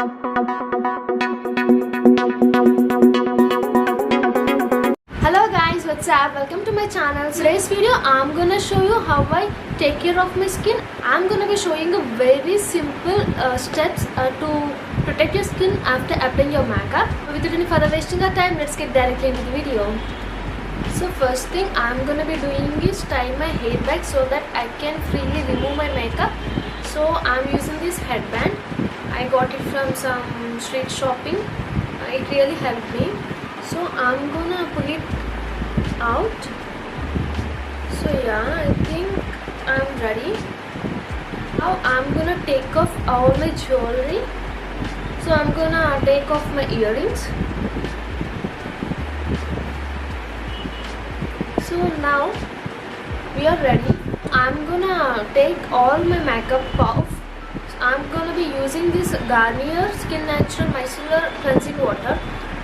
Hello guys, what's up? Welcome to my channel. Today's video I'm gonna show you how I take care of my skin. I'm gonna be showing a very simple steps to protect your skin after applying your makeup. Without any further wasting our time, let's get directly into the video. So first thing I'm gonna be doing is tying my hair back so that I can freely remove my makeup. So I'm using this headband. I got it from some street shopping. It really helped me. So I'm gonna pull it out. So yeah, I think I'm ready. Now I'm gonna take off all my jewelry. So I'm gonna take off my earrings. So now we are ready. I'm gonna take all my makeup off. I'm gonna be using this Garnier Skin Natural Micellar Cleansing Water.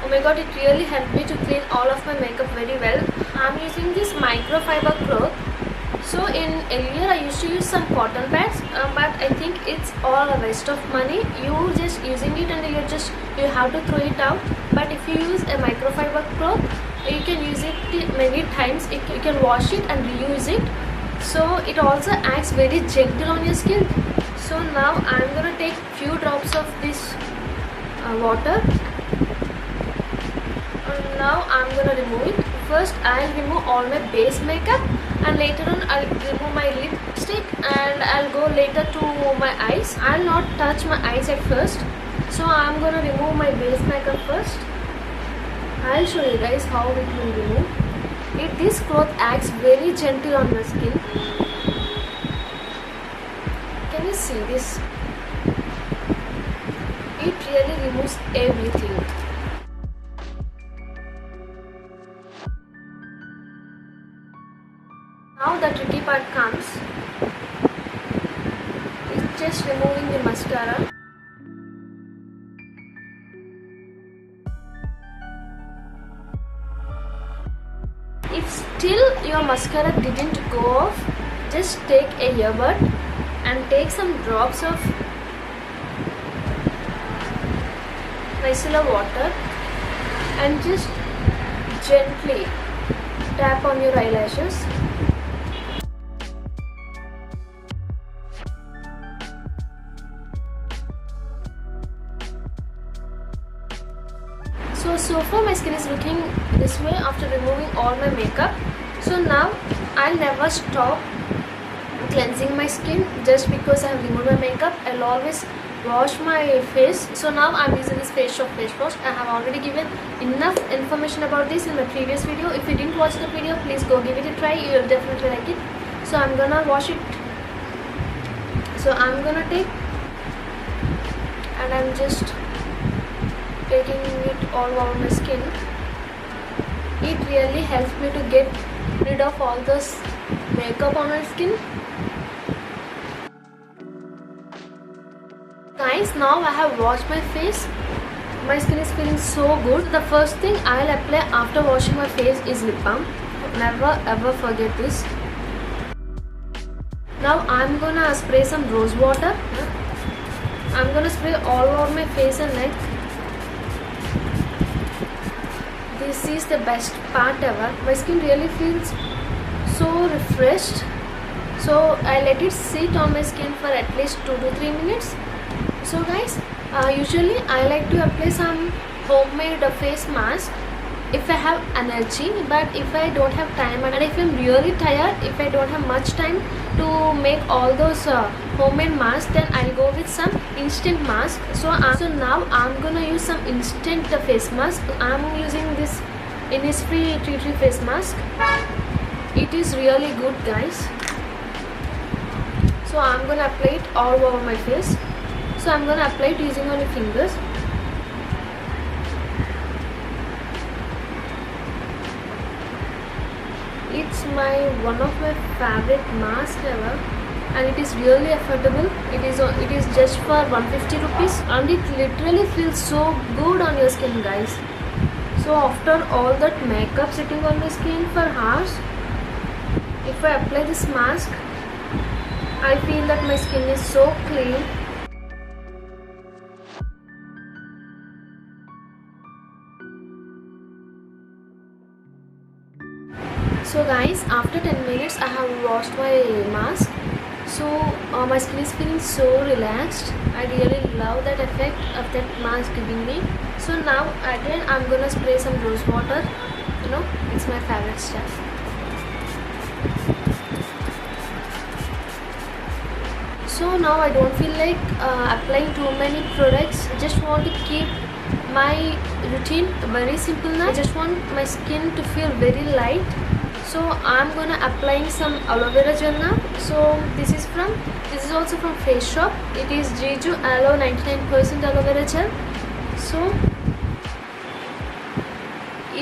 Oh my god, it really helped me to clean all of my makeup very well. I'm using this microfiber cloth. So in earlier I used to use some cotton pads, but I think it's all a waste of money. You just using it and you have to throw it out. But if you use a microfiber cloth, you can use it many times. You can wash it and reuse it. So it also acts very gentle on your skin. So now I'm gonna take few drops of this water. Now I'm gonna remove it. First I'll remove all my base makeup, and later on I'll remove my lipstick, and I'll go later to my eyes. I'll not touch my eyes at first. So I'm gonna remove my base makeup first. I'll show you guys how it will remove. This cloth acts very gentle on the skin. Can you see this? It really removes everything. Now the tricky part comes. It's just removing the mascara. If still your mascara didn't go off, just take a earbud and take some drops of micellar water and just gently tap on your eyelashes. So far my skin is looking this way after removing all my makeup. So now I'll never stop cleansing my skin just because I have removed my makeup. I'll always wash my face. So now I'm using this Face Shop face wash. I have already given enough information about this in my previous video. If you didn't watch the video, please go give it a try. You will definitely like it. So I'm gonna wash it. So I'm gonna take, and I'm just taking it all over my skin. It really helps me to get rid of all this makeup on my skin. Guys, now I have washed my face. My skin is feeling so good. The first thing I'll apply after washing my face is lip balm. Never ever forget this. Now I'm gonna spray some rose water. I'm gonna spray all over my face and neck. This is the best part ever. My skin really feels so refreshed. So I let it sit on my skin for at least 2 to 3 minutes. So guys, usually I like to apply some homemade face mask if I have energy, but if I don't have time and if I'm really tired, if I don't have much time to make all those homemade masks, then I'll go with some instant mask. So now I'm gonna use some instant face mask. I'm using this Innisfree Tea Tree face mask. It is really good, guys. So I'm gonna apply it all over my face. So I'm gonna apply it using only fingers. It's one of my favorite masks ever, and it is really affordable. It is just for 150 rupees, and it literally feels so good on your skin, guys. So after all that makeup sitting on my skin for hours, if I apply this mask, I feel that my skin is so clean. So guys, after 10 minutes I have washed my mask. So my skin is feeling so relaxed. I really love that effect of that mask giving me. So now again I'm gonna spray some rose water. You know, it's my favorite stuff. So now I don't feel like applying too many products. I just want to keep my routine very simple now. I just want my skin to feel very light. So I'm gonna applying some aloe vera gel now. So this is also from Face Shop. It is Jeju Aloe 99% aloe vera gel. So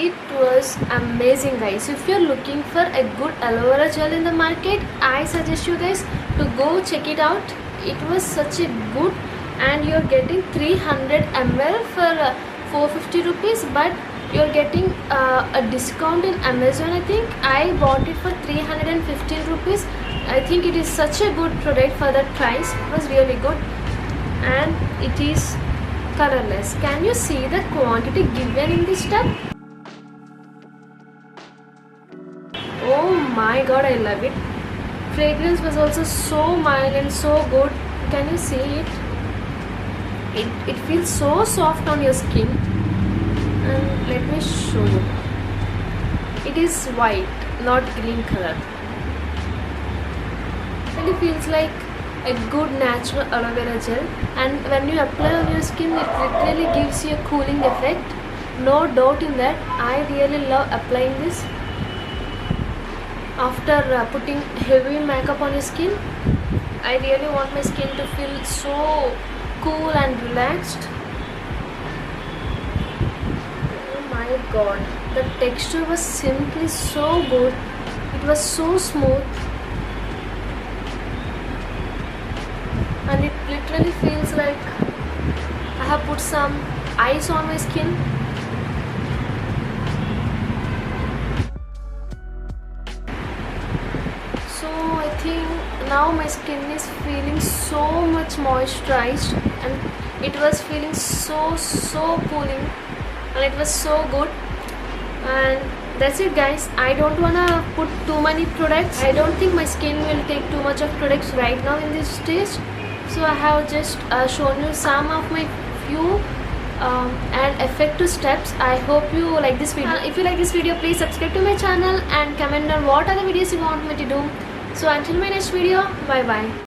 it was amazing guys. If you're looking for a good aloe vera gel in the market, I suggest you guys to go check it out. It was such a good, and you're getting 300 ml for 450 rupees, but you're getting a discount in Amazon. I think I bought it for 315 rupees. I think it is such a good product for that price. It was really good, and it is colorless. Can you see the quantity given in this tub? Oh my god, I love it. Fragrance was also so mild and so good. Can you see it? It feels so soft on your skin. And let me show you. It is white, not green color. It really feels like a good natural aloe vera gel, and when you apply on your skin, it literally gives you a cooling effect. No doubt in that. I really love applying this after putting heavy makeup on your skin. I really want my skin to feel so cool and relaxed. Oh my god, the texture was simply so good. It was so smooth, and it literally feels like I have put some ice on my skin. So I think now my skin is feeling so much moisturized, and it was feeling so cooling, and it was so good. And that's it guys. I don't wanna put too many products. I don't think my skin will take too much of products right now in this stage. So I have just shown you some of my few and effective steps. I hope you like this video. If you like this video, please subscribe to my channel and comment on what other videos you want me to do. So until my next video, bye bye.